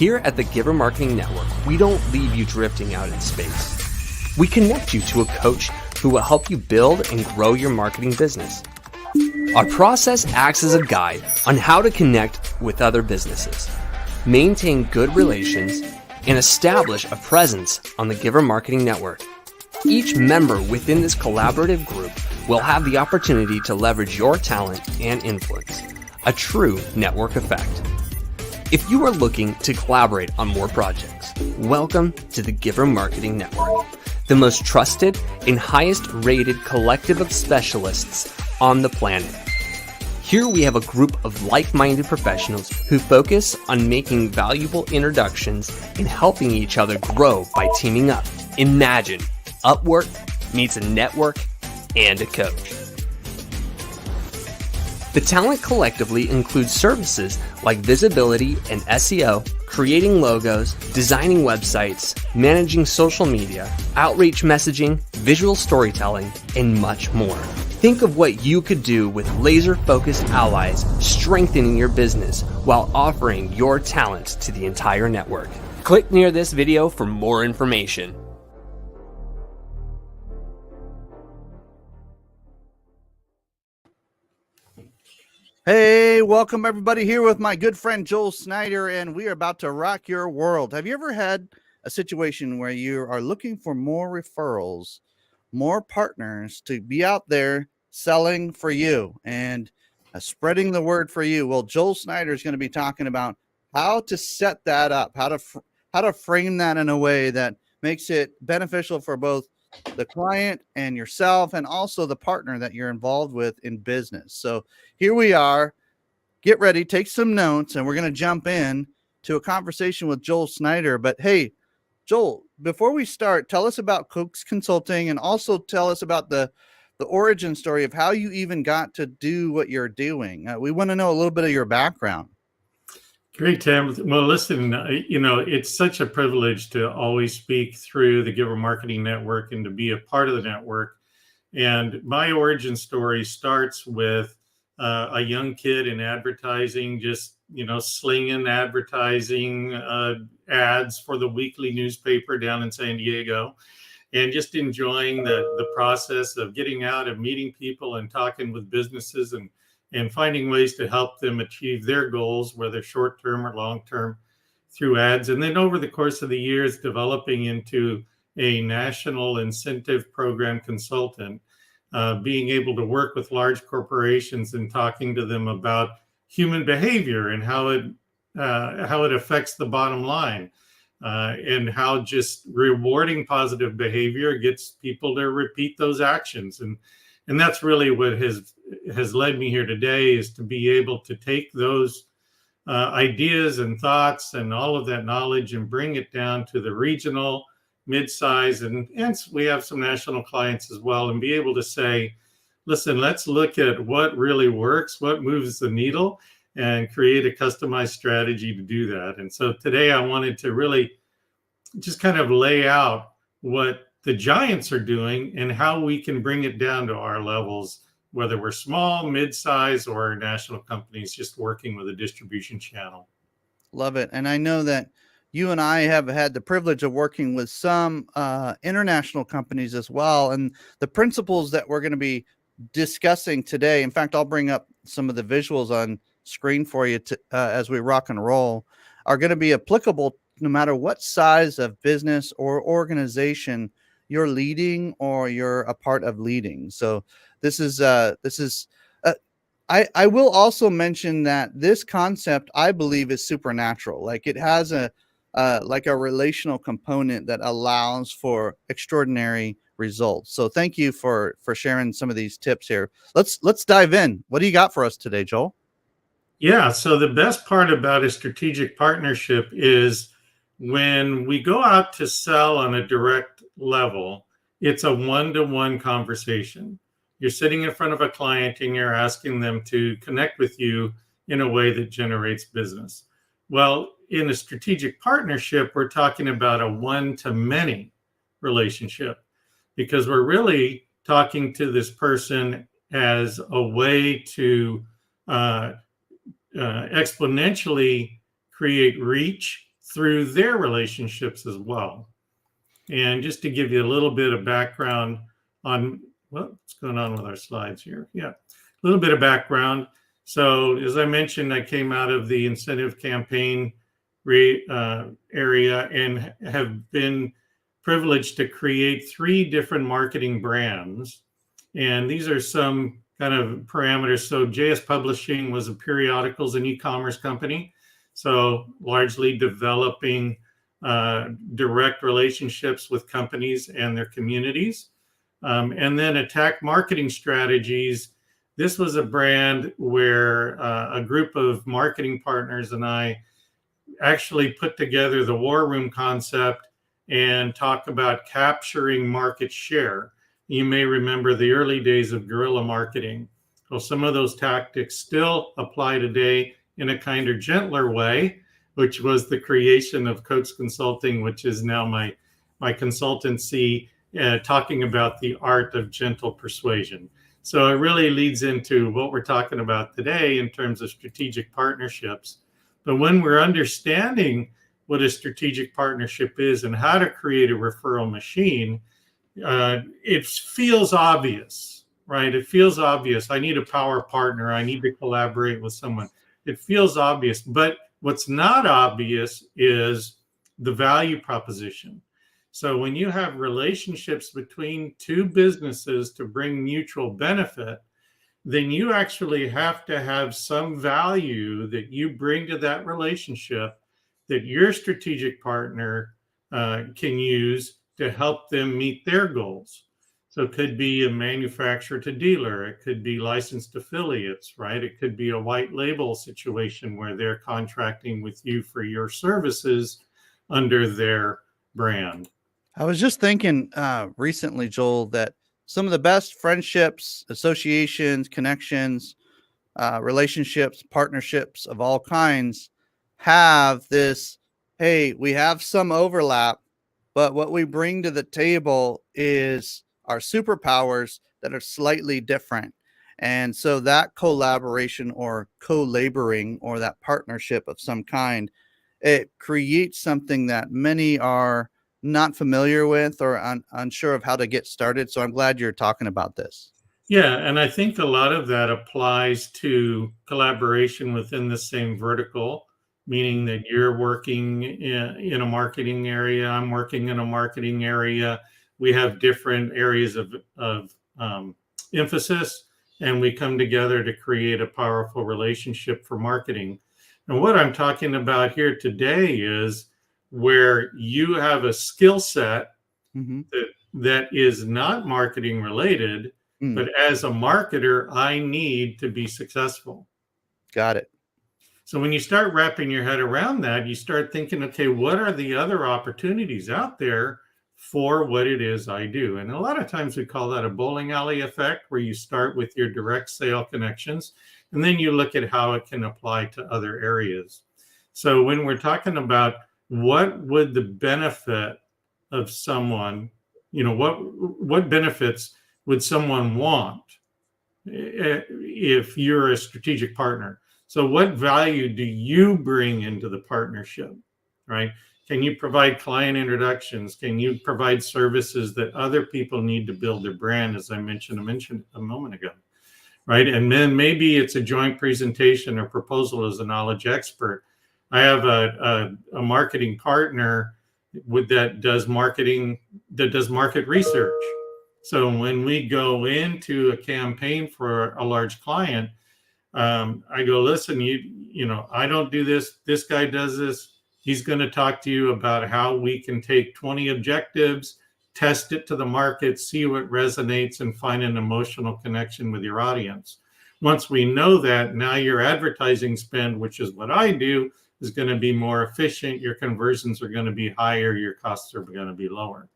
Here at the Giver Marketing Network, we don't leave you drifting out in space. We connect you to a coach who will help you build and grow your marketing business. Our process acts as a guide on how to connect with other businesses, maintain good relations, and establish a presence on the Giver Marketing Network. Each member within this collaborative group will have the opportunity to leverage your talent and influence, a true network effect. If you are looking to collaborate on more projects, welcome to the Giver Marketing Network, the most trusted and highest rated collective of specialists on the planet. Here we have a group of like-minded professionals who focus on making valuable introductions and helping each other grow by teaming up. Imagine Upwork meets a network and a coach. The talent collectively includes services like visibility and SEO, creating logos, designing websites, managing social media, outreach messaging, visual storytelling, and much more. Think of what you could do with laser-focused allies strengthening your business while offering your talent to the entire network. Click near this video for more information. Hey, welcome everybody, here with my good friend Joel Snyder, and we are about to rock your world. Have you ever had a situation where you are looking for more referrals, more partners to be out there selling for you and spreading the word for you? Well, Joel Snyder is going to be talking about how to set that up, how to frame that in a way that makes it beneficial for both the client and yourself, and also the partner that you're involved with in business. So here we are. Get ready, take some notes, and we're going to jump in to a conversation with Joel Snyder. But hey, Joel, before we start, tell us about Coax Consulting, and also tell us about the origin story of how you even got to do what you're doing. We want to know a little bit of your background. Great, Tim. Well, listen, it's such a privilege to always speak through the Giver Marketing Network and to be a part of the network. And my origin story starts with a young kid in advertising, just, slinging advertising ads for the weekly newspaper down in San Diego, and just enjoying the process of getting out and meeting people and talking with businesses and finding ways to help them achieve their goals, whether short-term or long-term, through ads. And then over the course of the years, developing into a national incentive program consultant, being able to work with large corporations and talking to them about human behavior and how it affects the bottom line, and how just rewarding positive behavior gets people to repeat those actions. And that's really what has led me here today, is to be able to take those ideas and thoughts and all of that knowledge and bring it down to the regional, mid-size, and we have some national clients as well, and be able to say, listen, let's look at what really works, what moves the needle, and create a customized strategy to do that. And so today I wanted to really just kind of lay out what the giants are doing and how we can bring it down to our levels, whether we're small, mid-size, or national companies just working with a distribution channel. Love it. And I know that you and I have had the privilege of working with some international companies as well. And the principles that we're going to be discussing today, in fact, I'll bring up some of the visuals on screen for you as we rock and roll, are going to be applicable no matter what size of business or organization you're leading or you're a part of leading. So I will also mention that this concept, I believe, is supernatural. Like, it has a relational component that allows for extraordinary results. So thank you for sharing some of these tips here. Let's dive in. What do you got for us today, Joel? Yeah. So the best part about a strategic partnership is when we go out to sell on a direct level, it's a one-to-one conversation. You're sitting in front of a client and you're asking them to connect with you in a way that generates business. Well, in a strategic partnership, we're talking about a one-to-many relationship, because we're really talking to this person as a way to exponentially create reach through their relationships as well. And just to give you a little bit of background on what's going on with our slides here. Yeah, a little bit of background. So as I mentioned, I came out of the incentive campaign area and have been privileged to create 3 different marketing brands. And these are some kind of parameters. So JS Publishing was a periodicals and e-commerce company. So largely developing direct relationships with companies and their communities. And then Attack Marketing Strategies. This was a brand where a group of marketing partners and I actually put together the war room concept and talk about capturing market share. You may remember the early days of guerrilla marketing. Well, some of those tactics still apply today in a kind of gentler way, which was the creation of Coax Consulting, which is now my consultancy, talking about the art of gentle persuasion. So it really leads into what we're talking about today in terms of strategic partnerships. But when we're understanding what a strategic partnership is and how to create a referral machine, it feels obvious, right? It feels obvious. I need a power partner. I need to collaborate with someone. It feels obvious. But what's not obvious is the value proposition. So when you have relationships between 2 businesses to bring mutual benefit, then you actually have to have some value that you bring to that relationship that your strategic partner can use to help them meet their goals. So it could be a manufacturer to dealer. It could be licensed affiliates, right? It could be a white label situation where they're contracting with you for your services under their brand. I was just thinking recently, Joel, that some of the best friendships, associations, connections, relationships, partnerships of all kinds have this, hey, we have some overlap, but what we bring to the table is our superpowers that are slightly different. And so that collaboration or co-laboring or that partnership of some kind, it creates something that many are not familiar with or unsure of how to get started. So I'm glad you're talking about this. Yeah, and I think a lot of that applies to collaboration within the same vertical, meaning that you're working in a marketing area, I'm working in a marketing area. We have different areas of emphasis, and we come together to create a powerful relationship for marketing. And what I'm talking about here today is where you have a skill set that is not marketing related, but as a marketer, I need to be successful. Got it. So when you start wrapping your head around that, you start thinking, okay, what are the other opportunities out there for what it is I do? And a lot of times we call that a bowling alley effect, where you start with your direct sale connections, and then you look at how it can apply to other areas. So when we're talking about what would the benefit of someone, what benefits would someone want if you're a strategic partner? So what value do you bring into the partnership, right? Can you provide client introductions? Can you provide services that other people need to build their brand, as I mentioned a moment ago, right? And then maybe it's a joint presentation or proposal as a knowledge expert. I have a marketing partner that does market research. So when we go into a campaign for a large client, I go, listen, I don't do this. This guy does this. He's going to talk to you about how we can take 20 objectives, test it to the market, see what resonates, and find an emotional connection with your audience. Once we know that, now your advertising spend, which is what I do, is going to be more efficient. Your conversions are going to be higher. Your costs are going to be lower,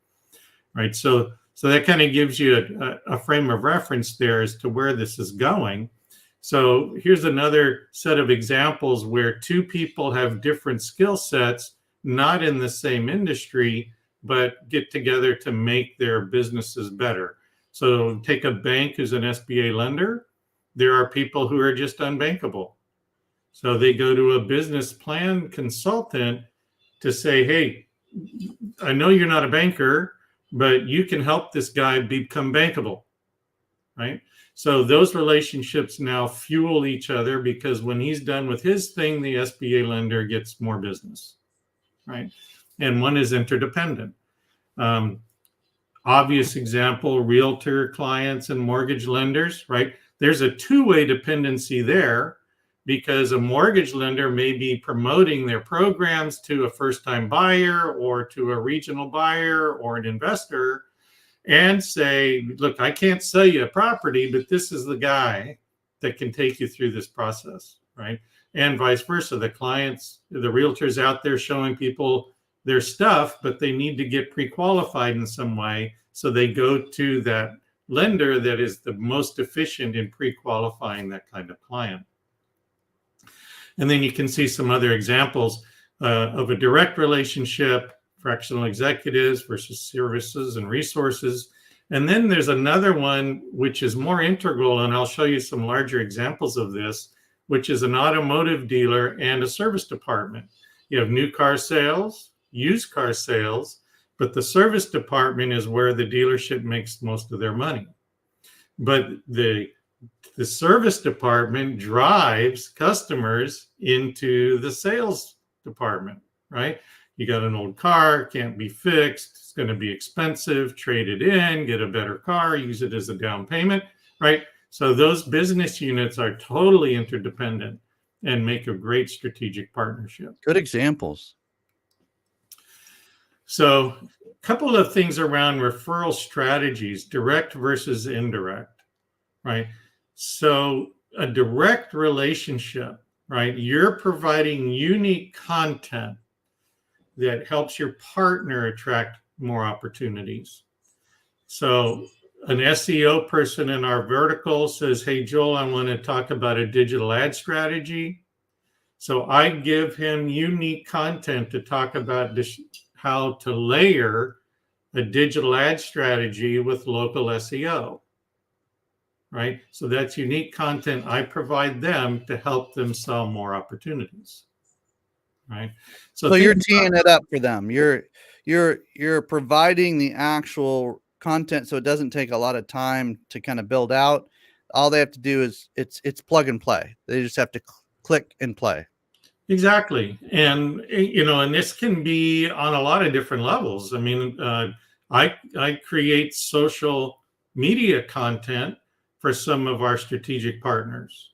right? So that kind of gives you a frame of reference there as to where this is going. So here's another set of examples where 2 people have different skill sets, not in the same industry, but get together to make their businesses better. So take a bank who's an SBA lender. There are people who are just unbankable. So they go to a business plan consultant to say, hey, I know you're not a banker, but you can help this guy become bankable, right? So those relationships now fuel each other, because when he's done with his thing, the SBA lender gets more business, right? And one is interdependent. Obvious example, realtor clients and mortgage lenders, right? There's a two-way dependency there, because a mortgage lender may be promoting their programs to a first-time buyer or to a regional buyer or an investor, and say, look, I can't sell you a property, but this is the guy that can take you through this process, right? And vice versa. The clients, the realtors out there showing people their stuff, but they need to get pre-qualified in some way. So they go to that lender that is the most efficient in pre-qualifying that kind of client. And then you can see some other examples of a direct relationship, fractional executives versus services and resources. And then there's another one which is more integral, and I'll show you some larger examples of this, which is an automotive dealer and a service department. You have new car sales, used car sales, but the service department is where the dealership makes most of their money. But the service department drives customers into the sales department, right? You got an old car, can't be fixed, it's going to be expensive, trade it in, get a better car, use it as a down payment, right? So those business units are totally interdependent and make a great strategic partnership. Good examples. So a couple of things around referral strategies, direct versus indirect, right? So a direct relationship, right? You're providing unique content that helps your partner attract more opportunities. So an SEO person in our vertical says, hey, Joel, I want to talk about a digital ad strategy. So I give him unique content to talk about how to layer a digital ad strategy with local SEO, right? So that's unique content I provide them to help them sell more opportunities. Right. So you're teeing it up for them. You're providing the actual content, so it doesn't take a lot of time to kind of build out. All they have to do is it's plug and play. They just have to click and play. Exactly. And and this can be on a lot of different levels. I mean, I create social media content for some of our strategic partners,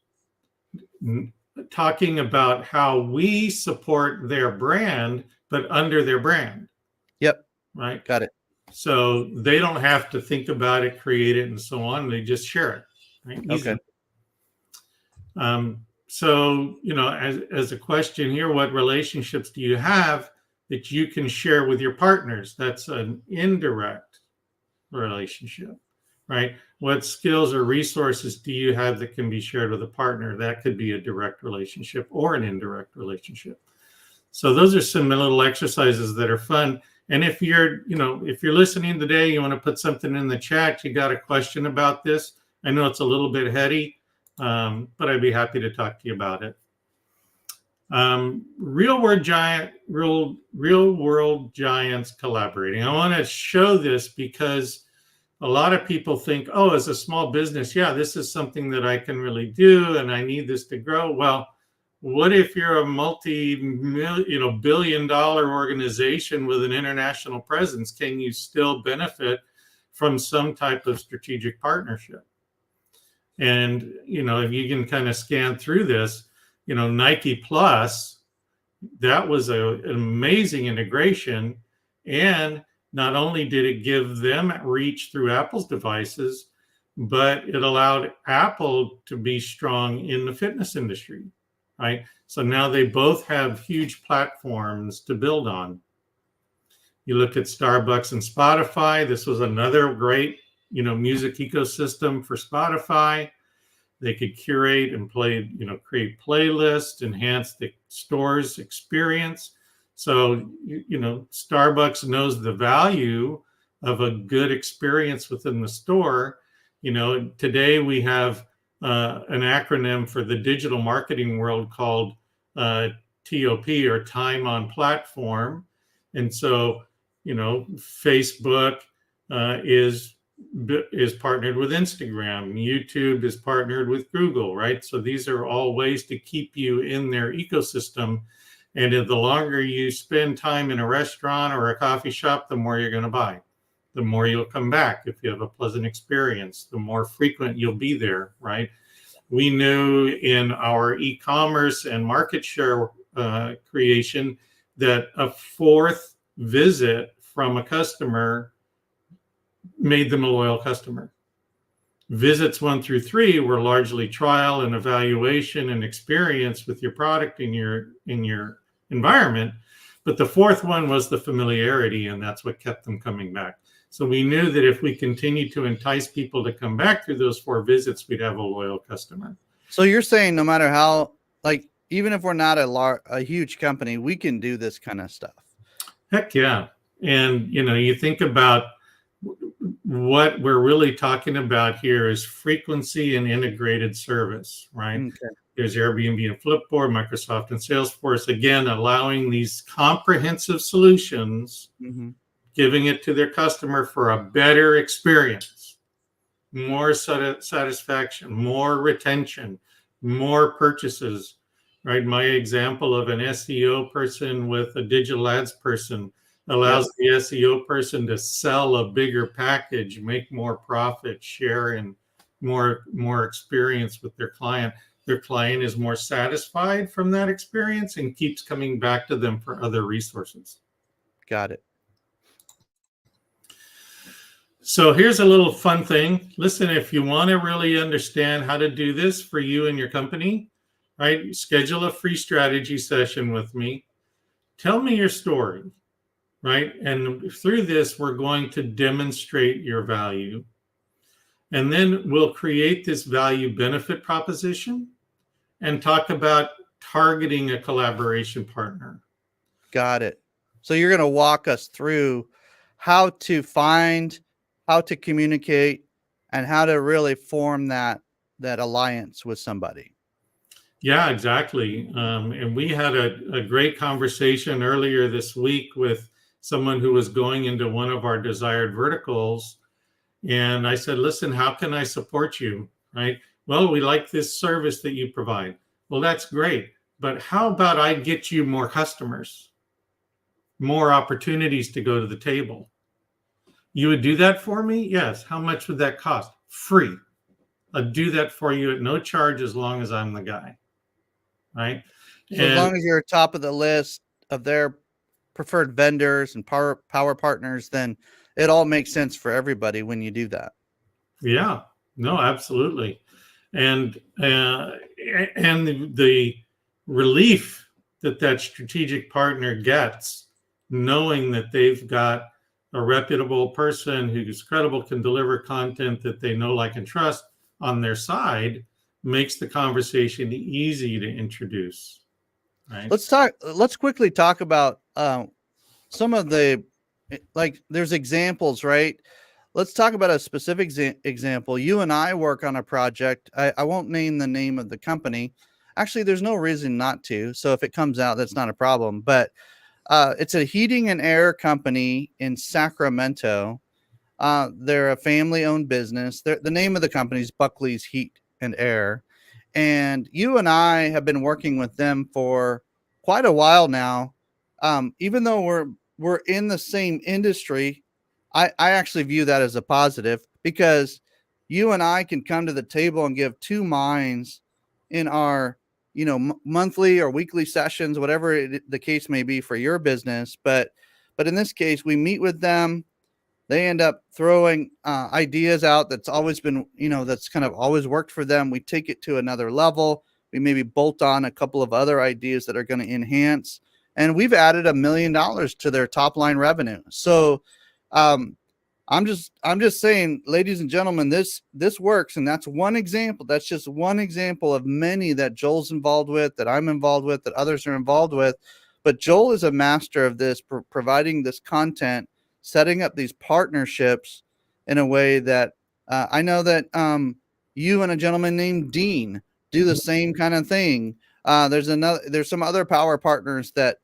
talking about how we support their brand, but under their brand. Yep. Right. Got it. So they don't have to think about it, create it, and so on. They just share it. Right? Okay. So, as a question here, what relationships do you have that you can share with your partners? That's an indirect relationship, right? What skills or resources do you have that can be shared with a partner? That could be a direct relationship or an indirect relationship. So those are some little exercises that are fun. And if you're listening today, you want to put something in the chat, you got a question about this, I know it's a little bit heady, but I'd be happy to talk to you about it. Real world giants collaborating. I want to show this because a lot of people think, oh, as a small business, yeah, this is something that I can really do and I need this to grow. Well, what if you're a multi-billion-dollar organization with an international presence? Can you still benefit from some type of strategic partnership? And, if you can kind of scan through this, Nike Plus, that was an amazing integration. And not only did it give them reach through Apple's devices, but it allowed Apple to be strong in the fitness industry, right? So now they both have huge platforms to build on. You look at Starbucks and Spotify. This was another great, music ecosystem for Spotify. They could curate and create playlists, enhance the store's experience. So, Starbucks knows the value of a good experience within the store. Today we have an acronym for the digital marketing world called TOP, or time on platform. And so, Facebook is partnered with Instagram. YouTube is partnered with Google, right? So these are all ways to keep you in their ecosystem. And the longer you spend time in a restaurant or a coffee shop, the more you're going to buy. The more you'll come back. If you have a pleasant experience, the more frequent you'll be there, right? We knew in our e-commerce and market share creation that a fourth visit from a customer made them a loyal customer. Visits 1 through 3 were largely trial and evaluation and experience with your product in your environment, but the fourth one was the familiarity, and that's what kept them coming back. So we knew that if we continued to entice people to come back through those 4 visits, we'd have a loyal customer. So you're saying no matter how, like, even if we're not a huge company, we can do this kind of stuff. Heck yeah. And, you think about what we're really talking about here is frequency and integrated service, right? Okay. There's Airbnb and Flipboard, Microsoft and Salesforce, again, allowing these comprehensive solutions, giving it to their customer for a better experience, more satisfaction, more retention, more purchases, right? My example of an SEO person with a digital ads person allows the SEO person to sell a bigger package, make more profit, share in more experience with their client. Their client is more satisfied from that experience and keeps coming back to them for other resources. Got it. So here's a little fun thing. Listen, if you want to really understand how to do this for you and your company, right, schedule a free strategy session with me. Tell me your story, right? And through this, we're going to demonstrate your value. And then we'll create this value benefit proposition and talk about targeting a collaboration partner. Got it. So you're going to walk us through how to find, how to communicate, and how to really form that alliance with somebody. Yeah, exactly. And we had a great conversation earlier this week with someone who was going into one of our desired verticals. And I said, listen, how can I support you? Right? Well, we like this service that you provide. Well, that's great. But how about I get you more customers, more opportunities to go to the table? You would do that for me? Yes. How much would that cost? Free. I'll do that for you at no charge as long as I'm the guy. Right? So as long as you're top of the list of their preferred vendors and power partners, then it all makes sense for everybody when you do that. Yeah, no, absolutely. And the relief that strategic partner gets, knowing that they've got a reputable person who's credible, can deliver content that they know, like, and trust on their side, makes the conversation easy to introduce. Right? Let's quickly talk about some of the, like, there's examples, right? Let's talk about a specific example. You and I work on a project. I won't name the name of the company. Actually, there's no reason not to. So if it comes out, that's not a problem. But it's a heating and air company in Sacramento. They're a family-owned business. The name of the company is Buckley's Heat and Air. And you and I have been working with them for quite a while now. Even though we're in the same industry, I actually view that as a positive, because you and I can come to the table and give two minds in our, monthly or weekly sessions, whatever the case may be for your business. But in this case, we meet with them. They end up throwing ideas out that's always been, that's kind of always worked for them. We take it to another level. We maybe bolt on a couple of other ideas that are going to enhance. And we've added $1 million to their top line revenue. So I'm just saying, ladies and gentlemen, this works. And that's one example. That's just one example of many that Joel's involved with, that I'm involved with, that others are involved with. But Joel is a master of this, providing this content, setting up these partnerships in a way that I know that you and a gentleman named Dean do the same kind of thing. There's some other power partners that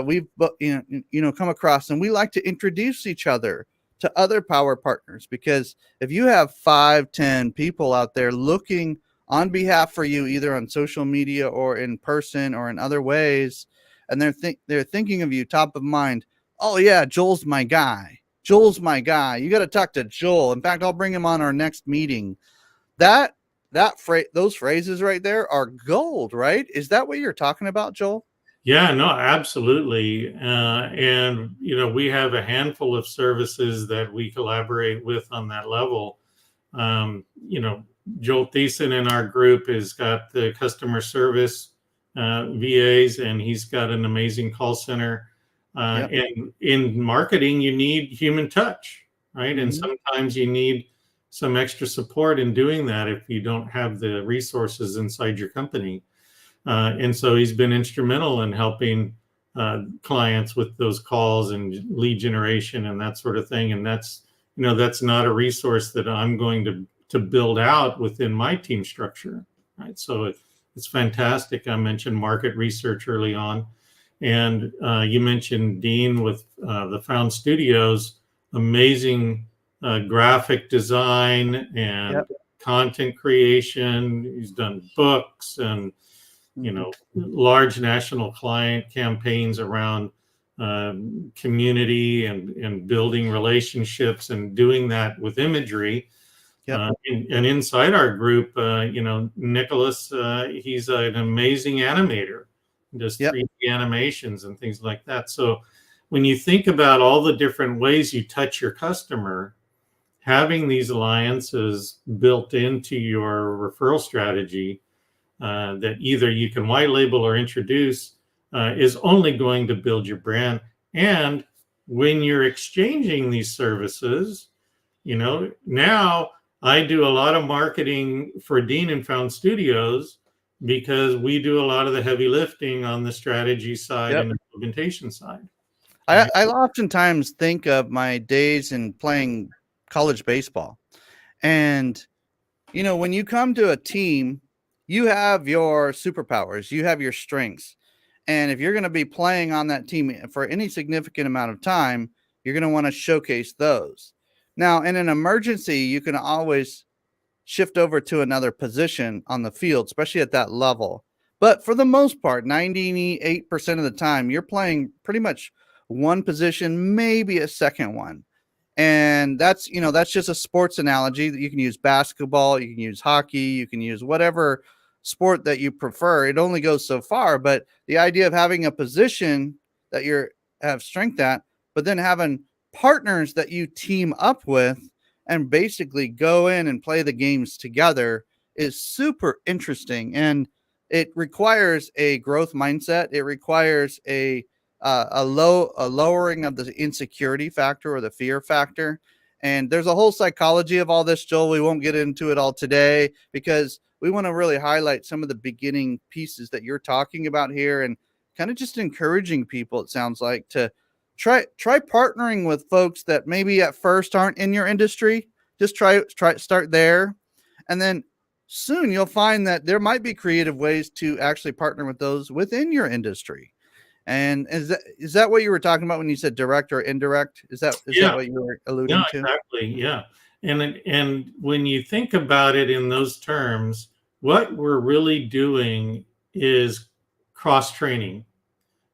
we've come across, and we like to introduce each other to other power partners, because if you have 5-10 people out there looking on behalf for you, either on social media or in person or in other ways, and they're thinking of you top of mind. Oh yeah, Joel's my guy. Joel's my guy. You got to talk to Joel. In fact, I'll bring him on our next meeting. That those phrases right there are gold, right? Is that what you're talking about, Joel? Yeah, no, absolutely. And, we have a handful of services that we collaborate with on that level. Joel Thiessen in our group has got the customer service VAs, and he's got an amazing call center. Yep. And in marketing, you need human touch, right? And Mhm. sometimes you need some extra support in doing that if you don't have the resources inside your company. And so he's been instrumental in helping clients with those calls and lead generation and that sort of thing. And that's not a resource that I'm going to build out within my team structure, right? So it's fantastic. I mentioned market research early on, and you mentioned Dean with the Found Studios, amazing graphic design and Yep. content creation. He's done books and large national client campaigns around community and building relationships and doing that with imagery. Yep. And inside our group, Nicholas, he's an amazing animator, does Yep. 3D animations and things like that. So when you think about all the different ways you touch your customer, having these alliances built into your referral strategy that either you can white label or introduce is only going to build your brand. And when you're exchanging these services, now I do a lot of marketing for Dean and Found Studios because we do a lot of the heavy lifting on the strategy side Yep. and implementation side. I oftentimes think of my days in playing college baseball. And, when you come to a team, you have your superpowers, you have your strengths. And if you're going to be playing on that team for any significant amount of time, you're going to want to showcase those. Now, in an emergency, you can always shift over to another position on the field, especially at that level. But for the most part, 98% of the time, you're playing pretty much one position, maybe a second one. And that's just a sports analogy that you can use basketball, you can use hockey, you can use whatever sport that you prefer. It only goes so far, but the idea of having a position that you have strength at, but then having partners that you team up with and basically go in and play the games together is super interesting. And it requires a growth mindset. It requires a lowering of the insecurity factor or the fear factor. And there's a whole psychology of all this, Joel. We won't get into it all today because we want to really highlight some of the beginning pieces that you're talking about here, and kind of just encouraging people, it sounds like, to try partnering with folks that maybe at first aren't in your industry. Just start there, and then soon you'll find that there might be creative ways to actually partner with those within your industry. And is that what you were talking about when you said direct or indirect? Is that what you were alluding to? Exactly. Yeah. And when you think about it in those terms, what we're really doing is cross training.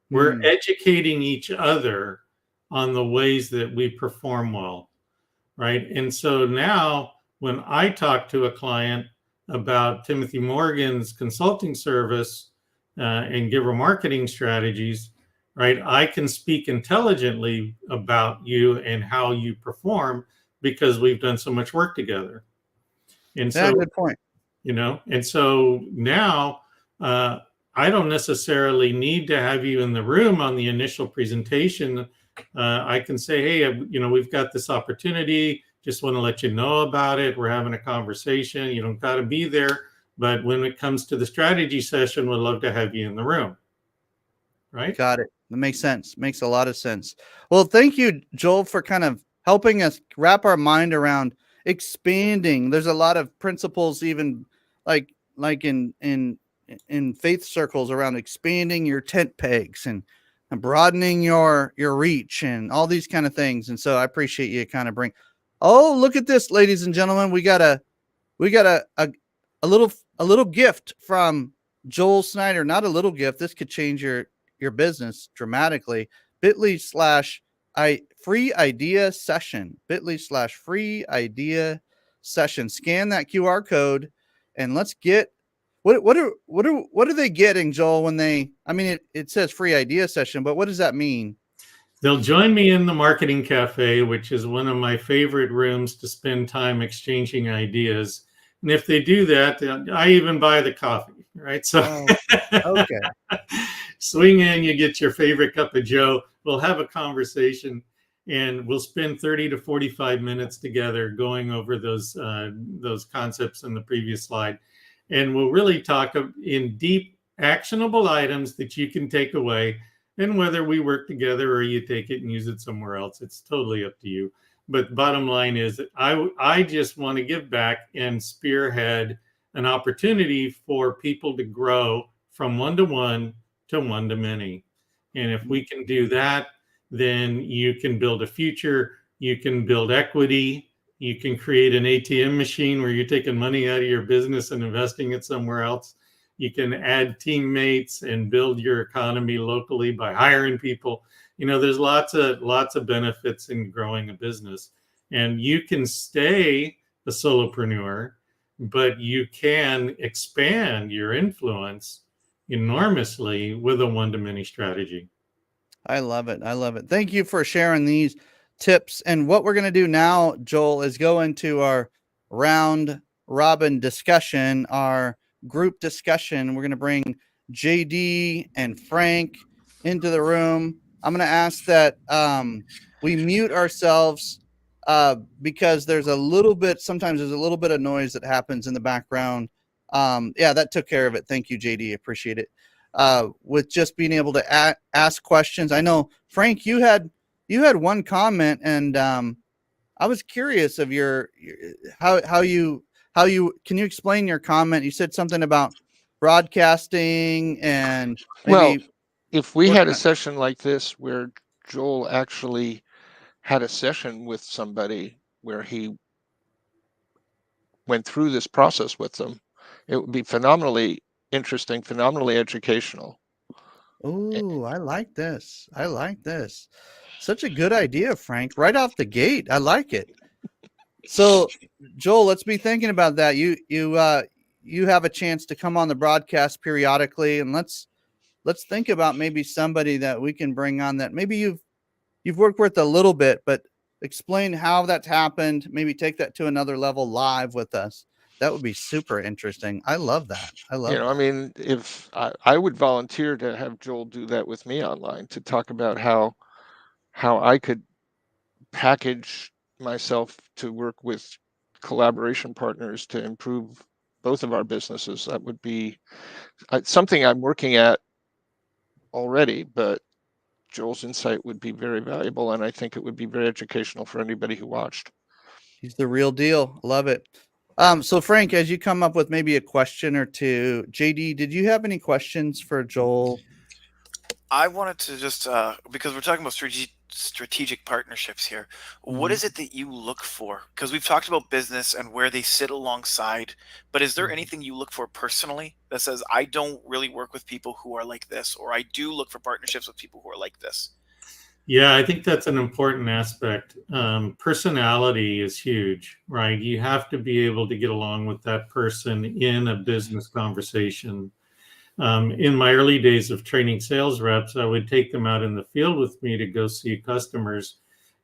We're educating each other on the ways that we perform well, right? And so now when I talk to a client about Timothy Morgan's consulting service and giver marketing strategies, right, I can speak intelligently about you and how you perform because we've done so much work together. And Yeah, so, good point. and so now I don't necessarily need to have you in the room on the initial presentation. I can say, hey, we've got this opportunity. Just want to let you know about it. We're having a conversation. You don't got to be there. But when it comes to the strategy session, we'd love to have you in the room. Right? Got it. That makes sense. Makes a lot of sense. Well, thank you, Joel, for kind of helping us wrap our mind around expanding. There's a lot of principles, even like in in faith circles around expanding your tent pegs and broadening your reach and all these kind of things. And so I appreciate you kind of bring. Oh, look at this, ladies and gentlemen. We got a little gift from Joel Snyder. Not a little gift. This could change your business dramatically. bit.ly/free idea session. bit.ly/free idea session. Scan that QR code and let's get what are they getting, Joel, when they, I mean, it says free idea session, but what does that mean? They'll join me in the marketing cafe, which is one of my favorite rooms to spend time exchanging ideas. And if they do that, I even buy the coffee, right? So okay. Swing in, you get your favorite cup of Joe. We'll have a conversation and we'll spend 30 to 45 minutes together going over those concepts in the previous slide. And we'll really talk in deep, actionable items that you can take away. And whether we work together or you take it and use it somewhere else, it's totally up to you. But bottom line is that I just want to give back and spearhead an opportunity for people to grow from one-to-one to one-to-many. And if we can do that, then you can build a future, you can build equity, you can create an ATM machine where you're taking money out of your business and investing it somewhere else. You can add teammates and build your economy locally by hiring people. You know, there's lots of benefits in growing a business. And you can stay a solopreneur, but you can expand your influence enormously with a one-to-many strategy. I love it. I love it. Thank you for sharing these tips. And what we're going to do now, Joel, is go into our round robin discussion, our group discussion. We're going to bring JD and Frank into the room. I'm going to ask that we mute ourselves because sometimes there's a little bit of noise that happens in the background. Yeah, that took care of it. Thank you, JD. Appreciate it. With just being able to ask questions. I know, Frank, you had one comment, and I was curious of how you can you explain your comment? You said something about broadcasting and maybe. Well, if we had a session like this where Joel actually had a session with somebody where he went through this process with them, it would be phenomenally interesting, phenomenally educational. Oh, I like this. I like this. Such a good idea, Frank. Right off the gate. I like it. So, Joel, let's be thinking about that. You have a chance to come on the broadcast periodically, and let's think about maybe somebody that we can bring on that maybe you've worked with a little bit, but explain how that's happened. Maybe take that to another level live with us. That would be super interesting. I love that. I mean, if I would volunteer to have Joel do that with me online to talk about how I could package myself to work with collaboration partners to improve both of our businesses. That would be something I'm working at already, but Joel's insight would be very valuable, and I think it would be very educational for anybody who watched. He's the real deal. Love it. So Frank, as you come up with maybe a question or two, JD, did you have any questions for Joel? I wanted to just because we're talking about strategic partnerships here. What is it that you look for? Because we've talked about business and where they sit alongside, but is there anything you look for personally that says, I don't really work with people who are like this, or I do look for partnerships with people who are like this? Yeah, I think that's an important aspect. Personality is huge, right? You have to be able to get along with that person in a business conversation. In my early days of training sales reps, I would take them out in the field with me to go see customers.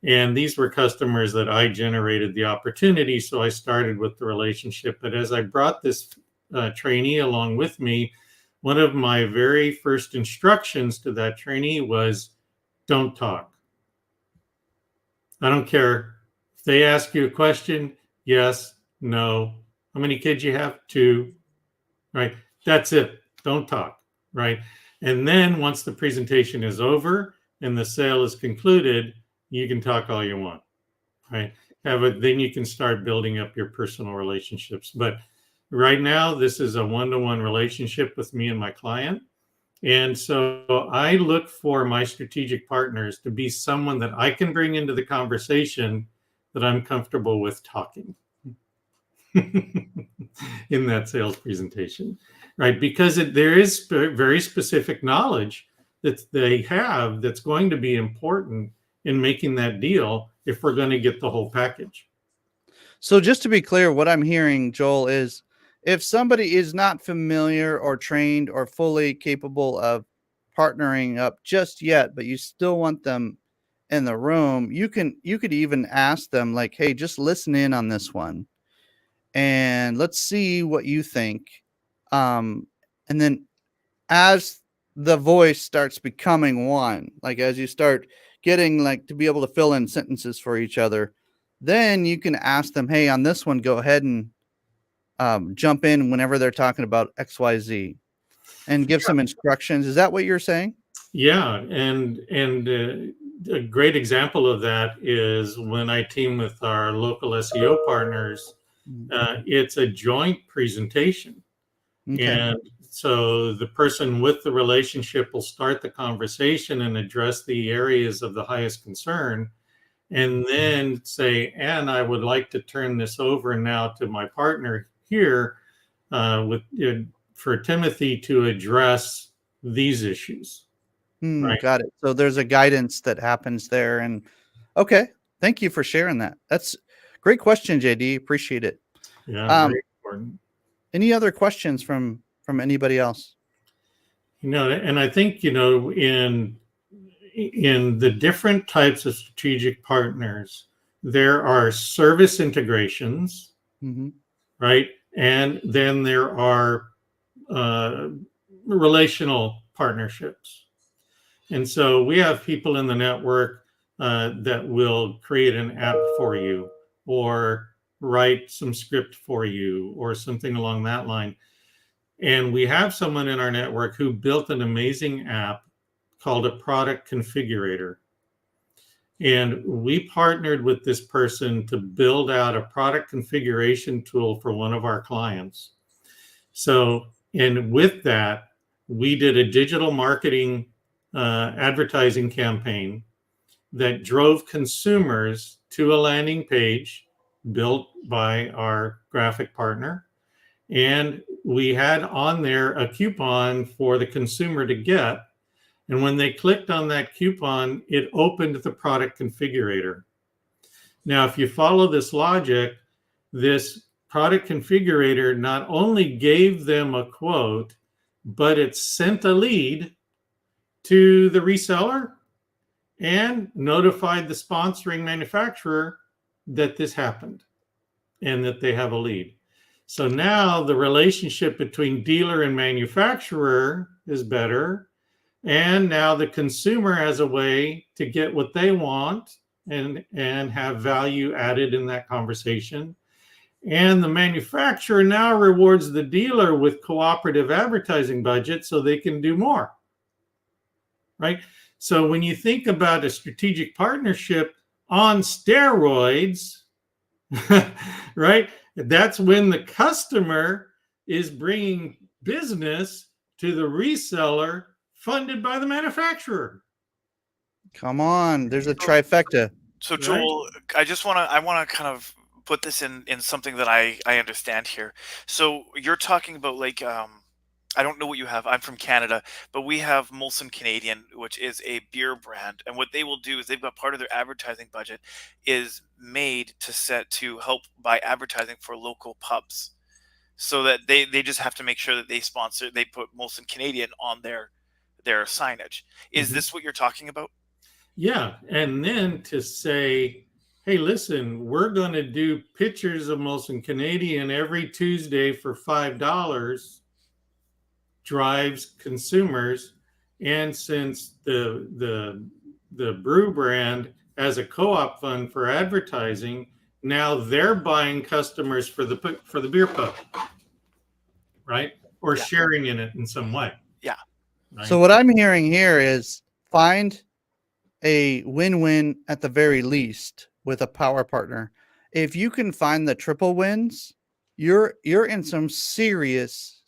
And these were customers that I generated the opportunity. So I started with the relationship. But as I brought this trainee along with me, one of my very first instructions to that trainee was, don't talk. I don't care if they ask you a question, yes, no. How many kids you have? 2, right? That's it. Don't talk, right? And then once the presentation is over and the sale is concluded, you can talk all you want, right? Then you can start building up your personal relationships. But Right now, this is a one-to-one relationship with me and my client. And so I look for my strategic partners to be someone that I can bring into the conversation that I'm comfortable with talking in that sales presentation, right? Because there is very specific knowledge that they have that's going to be important in making that deal if we're going to get the whole package. So just to be clear, what I'm hearing, Joel, is if somebody is not familiar or trained or fully capable of partnering up just yet, but you still want them in the room, you could even ask them like, "Hey, just listen in on this one and let's see what you think." And then as the voice starts becoming one, like as you start getting like to be able to fill in sentences for each other, then you can ask them, "Hey, on this one, go ahead and jump in whenever they're talking about XYZ and give some instructions." Is that what you're saying? Yeah, and a great example of that is when I team with our local SEO partners. It's a joint presentation, Okay. and so the person with the relationship will start the conversation and address the areas of the highest concern, and then say, "And I would like to turn this over now to my partner here, with for Timothy to address these issues." Right. Got it. So there's a guidance that happens there. And okay, thank you for sharing that. That's great question, JD. Appreciate it. Yeah, Um, very important. any other questions from anybody else? And I think, in the different types of strategic partners, there are service integrations, Mm-hmm. right? And then there are uh, relational partnerships. And so we have people in the network that will create an app for you or write some script for you or something along that line. And we have someone in our network who built an amazing app called a product configurator. And we partnered with this person to build out a product configuration tool for one of our clients. So, and with that, we did a digital marketing advertising campaign that drove consumers to a landing page built by our graphic partner. And we had on there a coupon for the consumer to get. And when they clicked on that coupon, it opened the product configurator. Now, if you follow this logic, this product configurator not only gave them a quote, but it sent a lead to the reseller and notified the sponsoring manufacturer that this happened and that they have a lead. So now the relationship between dealer and manufacturer is better. And now the consumer has a way to get what they want and have value added in that conversation. And the manufacturer now rewards the dealer with cooperative advertising budget so they can do more. Right? So when you think about a strategic partnership on steroids, right? That's when the customer is bringing business to the reseller funded by the manufacturer. Come on, there's a trifecta. So Right. Joel, I want to kind of put this in something that I understand here. So you're talking about like I don't know what you have. I'm from Canada, but we have Molson Canadian, which is a beer brand. And what they will do is they've got part of their advertising budget is made to help buy advertising for local pubs. So that they just have to make sure that they put Molson Canadian on their signage. Is this what you're talking about? Yeah. And then to say, hey, listen, we're going to do pictures of Molson Canadian every Tuesday for $5 drives consumers. And since the brew brand has a co-op fund for advertising, now they're buying customers for the beer pub, right? Or Yeah. sharing in it in some way. Yeah. Right? So what I'm hearing here is find a win-win at the very least with a power partner. If you can find the triple wins, you're in some serious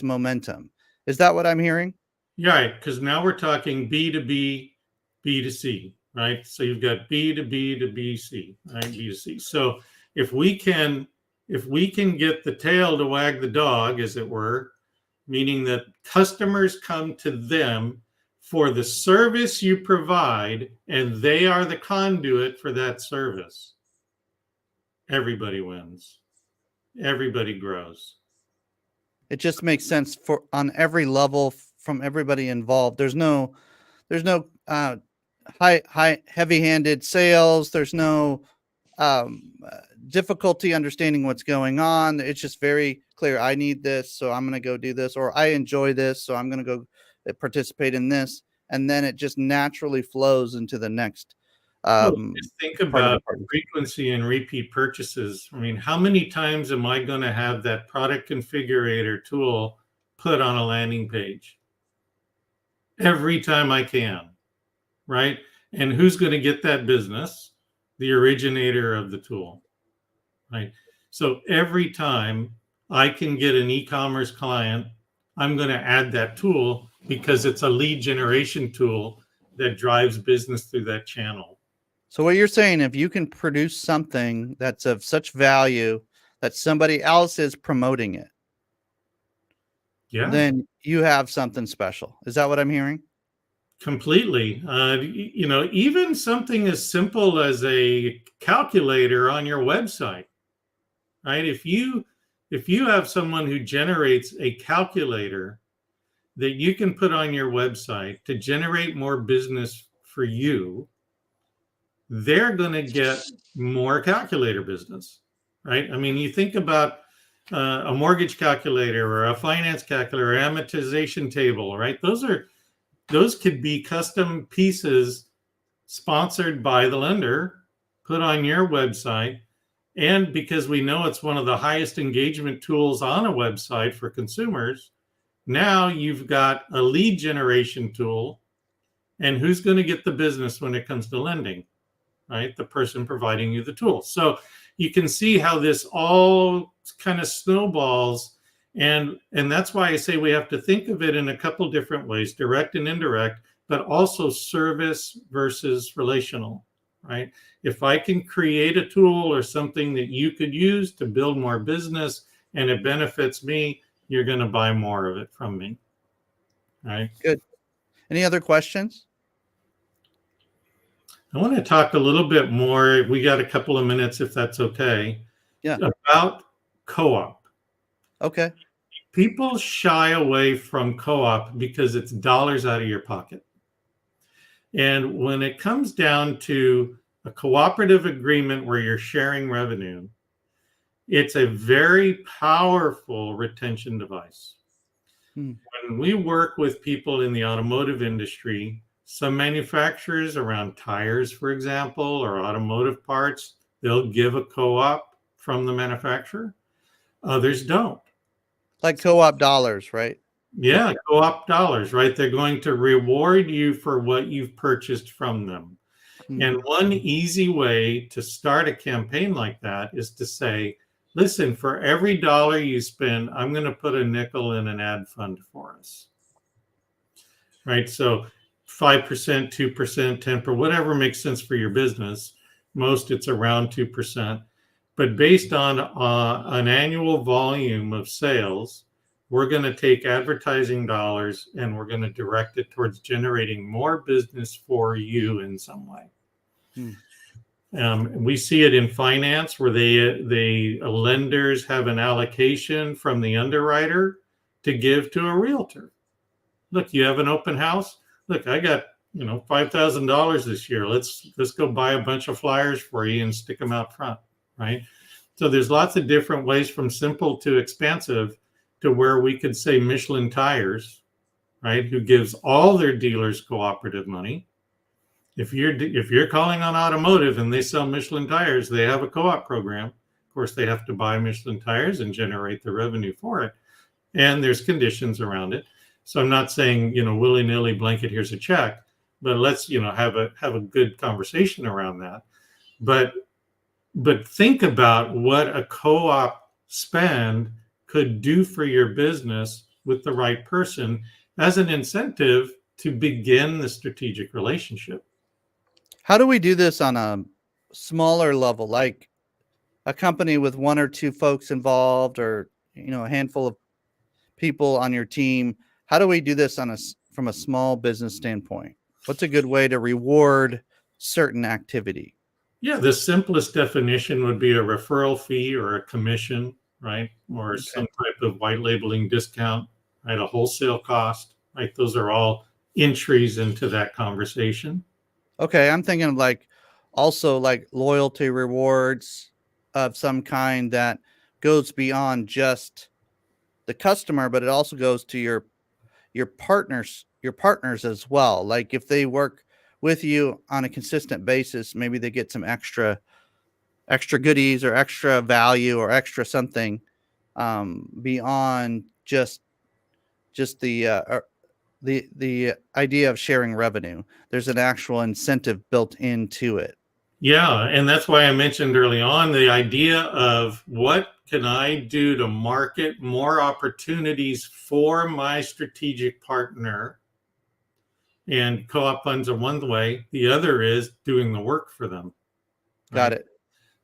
momentum. Is that what I'm hearing? Yeah, right, because now we're talking B to B, B to C, right? So you've got B to B to B C, right? B to C. So if we can get the tail to wag the dog, as it were, meaning that customers come to them for the service you provide, and they are the conduit for that service, everybody wins. Everybody grows. It just makes sense for on every level from everybody involved. There's no high heavy-handed sales. There's no difficulty understanding what's going on. It's just very clear. I need this, so I'm going to go do this, or I enjoy this, so I'm going to go participate in this, and then it just naturally flows into the next. Just think about frequency and repeat purchases. I mean, how many times am I going to have that product configurator tool put on a landing page? Every time I can, right? And who's going to get that business? The originator of the tool, right? So every time I can get an e-commerce client, I'm going to add that tool because it's a lead generation tool that drives business through that channel. So what you're saying, if you can produce something that's of such value that somebody else is promoting it, then you have something special. Is that what I'm hearing? Completely. Even something as simple as a calculator on your website, right? If you have someone who generates a calculator that you can put on your website to generate more business for you, they're going to get more calculator business, right? I mean, you think about a mortgage calculator or a finance calculator, or amortization table, right? Those could be custom pieces sponsored by the lender, put on your website. And because we know it's one of the highest engagement tools on a website for consumers, now you've got a lead generation tool. And who's going to get the business when it comes to lending, right? The person providing you the tool. So you can see how this all kind of snowballs. And that's why I say we have to think of it in a couple different ways, direct and indirect, but also service versus relational, right? If I can create a tool or something that you could use to build more business and it benefits me, you're going to buy more of it from me, right? Good. Any other questions? I want to talk a little bit more. We got a couple of minutes, if that's okay. Yeah. About co-op. Okay. People shy away from co-op because it's dollars out of your pocket. And when it comes down to a cooperative agreement where you're sharing revenue, it's a very powerful retention device. When we work with people in the automotive industry, some manufacturers around tires, for example, or automotive parts, they'll give a co-op from the manufacturer. Others don't. Like co-op dollars, right? Yeah, co-op dollars, right? They're going to reward you for what you've purchased from them. And one easy way to start a campaign like that is to say, listen, for every dollar you spend, I'm going to put a nickel in an ad fund for us, right? So 5%, 2%, 10%, whatever makes sense for your business. Most it's around 2%. But based on an annual volume of sales, we're going to take advertising dollars and we're going to direct it towards generating more business for you in some way. We see it in finance where the lenders have an allocation from the underwriter to give to a realtor. Look, you have an open house. Look, I got $5,000 this year. Let's go buy a bunch of flyers for you and stick them out front, right? So there's lots of different ways from simple to expansive to where we could say Michelin Tires, right, who gives all their dealers cooperative money. If you're calling on automotive and they sell Michelin tires, they have a co-op program. Of course, they have to buy Michelin tires and generate the revenue for it. And there's conditions around it. So I'm not saying, willy-nilly blanket, here's a check, but let's, have a good conversation around that. But think about what a co-op spend could do for your business with the right person as an incentive to begin the strategic relationship. How do we do this on a smaller level, like a company with 1 or 2 folks involved, or a handful of people on your team? How do we do this from a small business standpoint? What's a good way to reward certain activity? Yeah, the simplest definition would be a referral fee or a commission, right? Or some type of white labeling discount, right? A wholesale cost, right? Those are all entries into that conversation. Okay, I'm thinking of also loyalty rewards of some kind that goes beyond just the customer, but it also goes to your partners as well. Like if they work with you on a consistent basis, maybe they get some extra goodies or extra value or extra something beyond just the idea of sharing revenue. There's an actual incentive built into it. Yeah, and that's why I mentioned early on the idea of what can I do to market more opportunities for my strategic partner. And co-op funds are one way. The other is doing the work for them. Got it.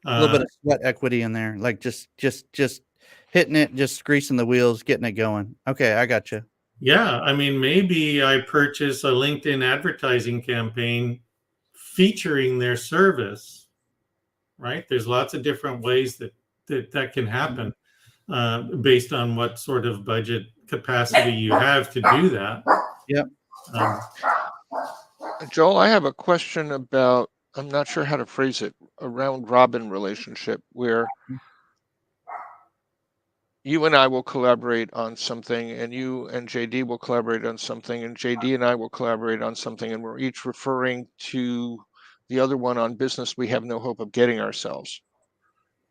A little bit of sweat equity in there, like just hitting it, just greasing the wheels, getting it going. Okay, I got you. Yeah, I mean, maybe I purchase a LinkedIn advertising campaign featuring their service, right? There's lots of different ways that can happen based on what sort of budget capacity you have to do that. Yep. Joel, I have a question about, I'm not sure how to phrase it, a round robin relationship where you and I will collaborate on something, and you and JD will collaborate on something, and JD and I will collaborate on something, and we're each referring to the other one on business we have no hope of getting ourselves,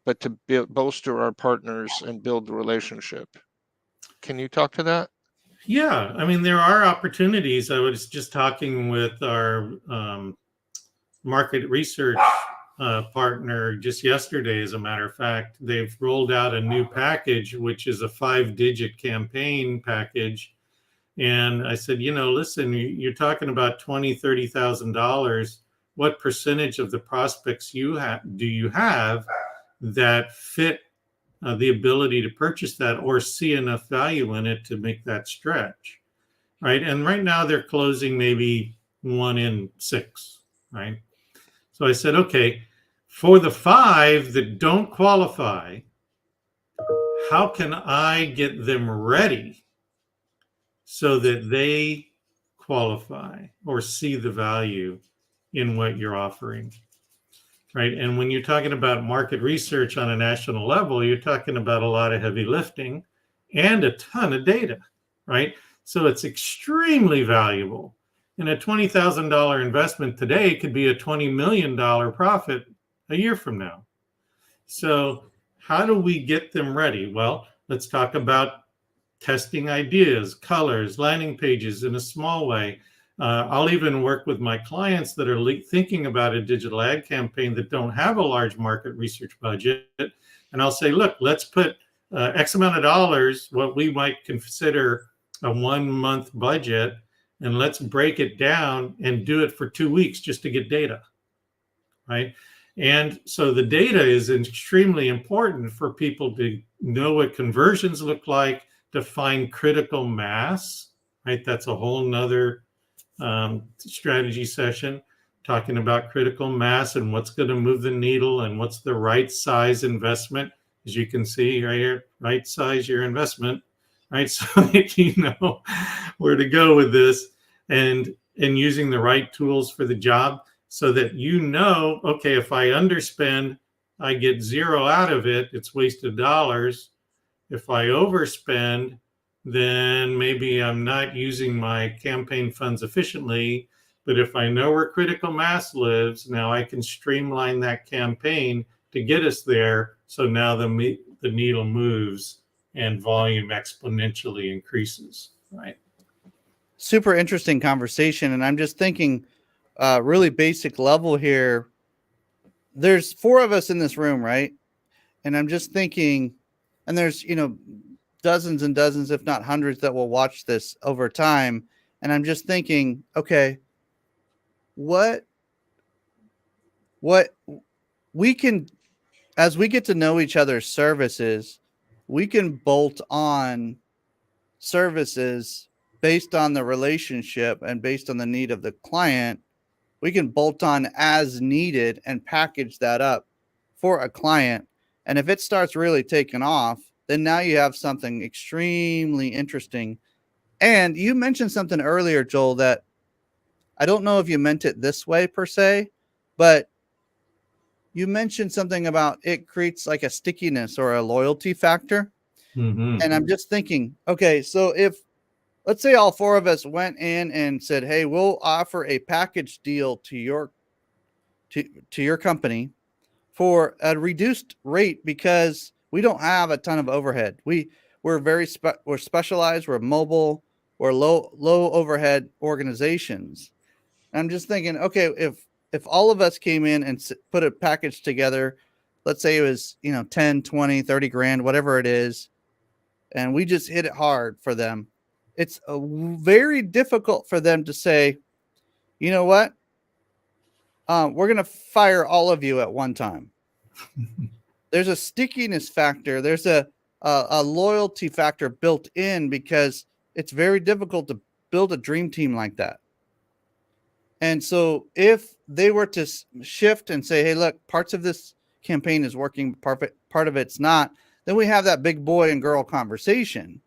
but to bolster our partners and build the relationship. Can you talk to that? Yeah, I mean, there are opportunities. I was just talking with our market research partner just yesterday, as a matter of fact. They've rolled out a new package, which is a 5-digit campaign package. And I said, listen, you're talking about $20,000, $30,000. What percentage of the prospects do you have that fit the ability to purchase that or see enough value in it to make that stretch, right? And right now they're closing maybe 1 in 6, right? So I said, okay, for the 5 that don't qualify, how can I get them ready so that they qualify or see the value in what you're offering? Right. And when you're talking about market research on a national level, you're talking about a lot of heavy lifting and a ton of data. Right. So it's extremely valuable. And a $20,000 investment today could be a $20 million profit a year from now. So how do we get them ready? Well, let's talk about testing ideas, colors, landing pages in a small way. I'll even work with my clients that are thinking about a digital ad campaign that don't have a large market research budget. And I'll say, look, let's put X amount of dollars, what we might consider a 1-month budget, and let's break it down and do it for 2 weeks just to get data, right? And so the data is extremely important for people to know what conversions look like, to find critical mass, right? That's a whole nother strategy session, talking about critical mass and what's going to move the needle and what's the right size investment. As you can see right here, right size your investment, right? So that you know where to go with this, and using the right tools for the job so that okay, if I underspend, I get 0 out of it. It's wasted dollars. If I overspend, then maybe I'm not using my campaign funds efficiently. But if I know where critical mass lives, now I can streamline that campaign to get us there. So now the needle moves and volume exponentially increases, right? Super interesting conversation. And I'm just thinking really basic level here. There's 4 of us in this room, right? And I'm just thinking, and there's, dozens and dozens, if not hundreds, that will watch this over time. And I'm just thinking, okay, what we can, as we get to know each other's services, we can bolt on services based on the relationship and based on the need of the client. We can bolt on as needed and package that up for a client. And if it starts really taking off, then now you have something extremely interesting. And you mentioned something earlier, Joel, that I don't know if you meant it this way per se, but you mentioned something about it creates like a stickiness or a loyalty factor. Mm-hmm. And I'm just thinking, okay, so if, let's say all four of us went in and said, hey, we'll offer a package deal to your company for a reduced rate because we don't have a ton of overhead. We're specialized, we're mobile, we're low overhead organizations. And I'm just thinking, okay, if all of us came in and put a package together, let's say it was, 10, 20, 30 grand, whatever it is, and we just hit it hard for them, it's very difficult for them to say, you know what? We're going to fire all of you at one time. There's a stickiness factor. There's a loyalty factor built in because it's very difficult to build a dream team like that. And so if they were to shift and say, hey, look, parts of this campaign is working, part of it's not, then we have that big boy and girl conversation.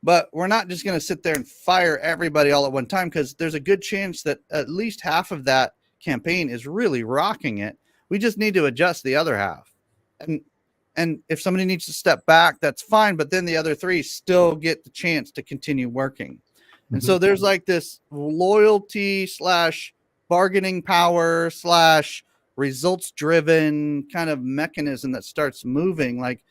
But we're not just going to sit there and fire everybody all at one time, because there's a good chance that at least half of that campaign is really rocking it. We just need to adjust the other half. And if somebody needs to step back, that's fine. But then the other three still get the chance to continue working. And so there's like this loyalty / bargaining power / results driven kind of mechanism that starts moving. Like,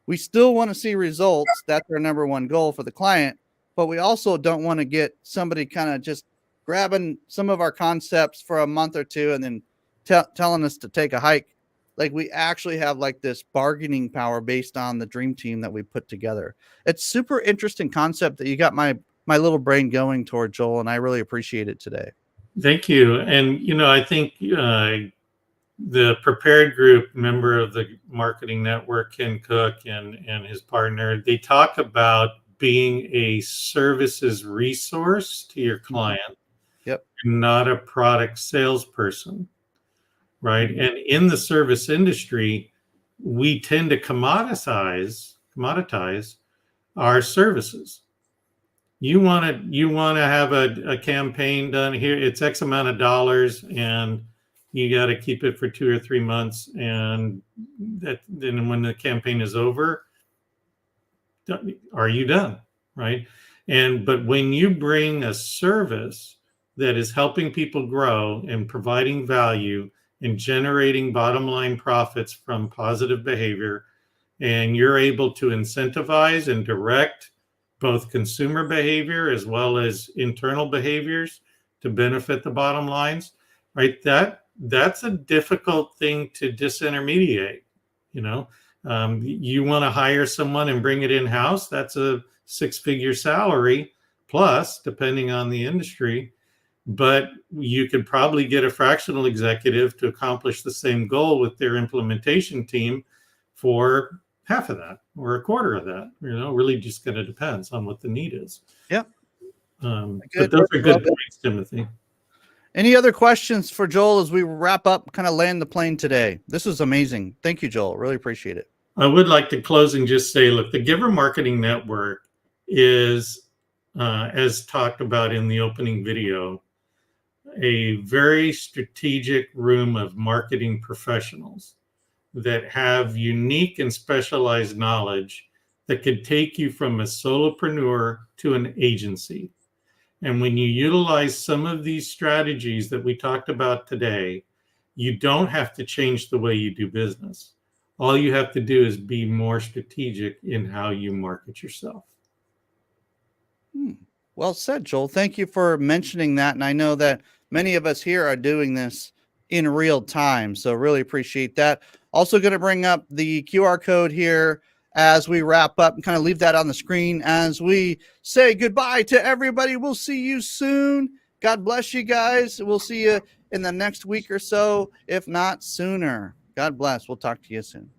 we still want to see results. That's our number one goal for the client. But we also don't want to get somebody kind of just grabbing some of our concepts for a month or two and then telling us to take a hike. Like, we actually have like this bargaining power based on the dream team that we put together. It's super interesting concept that you got my little brain going toward, Joel, and I really appreciate it today. Thank you. And, I think the Prepared Group member of the marketing network, Ken Cook, and his partner, they talk about being a services resource to your client, Yep, not a product salesperson, right? And in the service industry, we tend to commoditize our services. You want to have a campaign done here. It's X amount of dollars, and you got to keep it for 2 or 3 months. And then when the campaign is over, are you done? Right. But when you bring a service that is helping people grow and providing value and generating bottom line profits from positive behavior, and you're able to incentivize and direct both consumer behavior as well as internal behaviors to benefit the bottom lines, right? That's a difficult thing to disintermediate. You want to hire someone and bring it in-house, that's a 6-figure salary plus, depending on the industry. But you could probably get a fractional executive to accomplish the same goal with their implementation team for half of that or a quarter of that. Really just kind of depends on what the need is. Yeah. But those are good points, Timothy. Any other questions for Joel as we wrap up, kind of land the plane today? This was amazing. Thank you, Joel. Really appreciate it. I would like to close and just say, look, the Giver Marketing Network is, as talked about in the opening video, a very strategic room of marketing professionals that have unique and specialized knowledge that could take you from a solopreneur to an agency. And when you utilize some of these strategies that we talked about today, you don't have to change the way you do business. All you have to do is be more strategic in how you market yourself. Well said, Joel. Thank you for mentioning that. And I know that many of us here are doing this in real time, so really appreciate that. Also going to bring up the QR code here as we wrap up and kind of leave that on the screen as we say goodbye to everybody. We'll see you soon. God bless you guys. We'll see you in the next week or so, if not sooner. God bless. We'll talk to you soon.